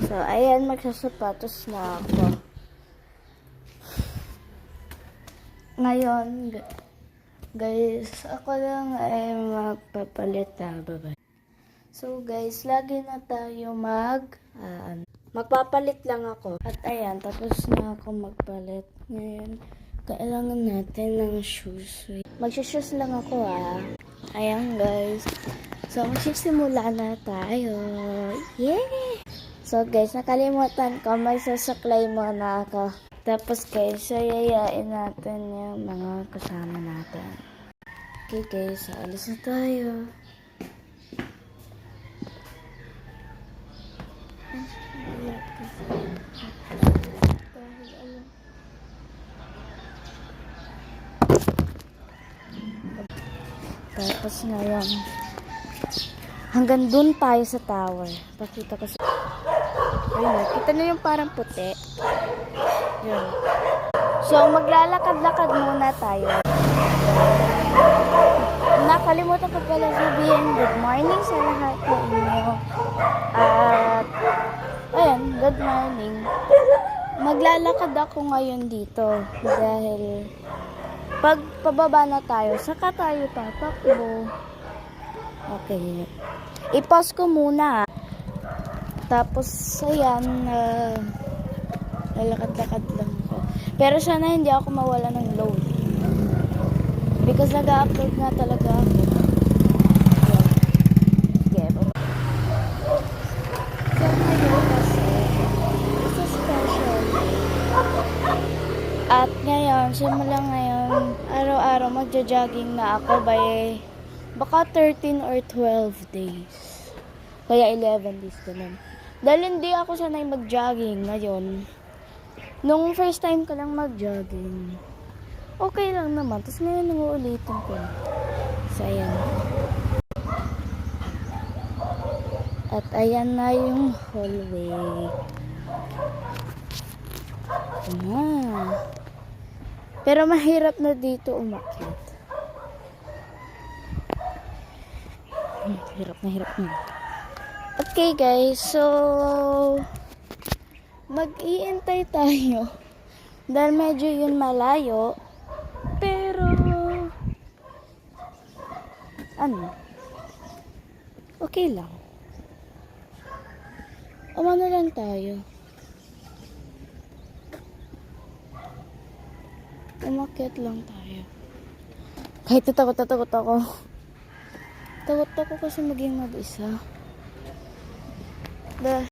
So, ayan, magsasapatos na ako. Ngayon, guys, ako lang ay magpapalit na. Bye-bye. So, guys, lagi na tayo magpapalit lang ako. At ayan, tapos na ako magpalit. Ngayon, kailangan natin ng shoes. Mag-shoes lang ako Ayan, guys. So, magsisimula na tayo. Yay! So, guys, nakalimutan ko. May sasaklay muna ako. Tapos, guys, yayain natin yung mga kasama natin. Okay, guys. Alis na tayo. Tapos ngayon, hanggang dun tayo sa tower. Pakita ko sa... Ayun, kita nyo yung parang puti. Yun. So, maglalakad-lakad muna tayo. Nakalimutan ko pala sabihin, good morning sa lahat po inyo. At, ayun, good morning. Maglalakad ako ngayon dito. Dahil, pag pababa na tayo, saka tayo tatakbo. Okay. I-pause ko muna. Tapos, ayan, lalakad-lakad lang ako. Pero sana hindi ako mawala ng load. Because nag-upload nga talaga ako. Okay, bye. So, ngayon kasi, it's a special day. At ngayon, simula ngayon, araw-araw magja-jogging na ako by baka 13 or 12 days. Kaya 11 days ganun. Dahil hindi ako sanay mag-jogging ngayon. Nung first time ko lang mag-jogging, okay lang naman. Tapos ngayon nanguulitin ko. So, ayan. At ayan na yung hallway. Pero mahirap na dito umakyat. Hirap na. Okay guys, so mag-iintay tayo dahil medyo yun malayo, pero okay lang. Umano lang tayo, umakyat lang tayo. Kahit takot ako. Takot ako kasi maging mag-isa.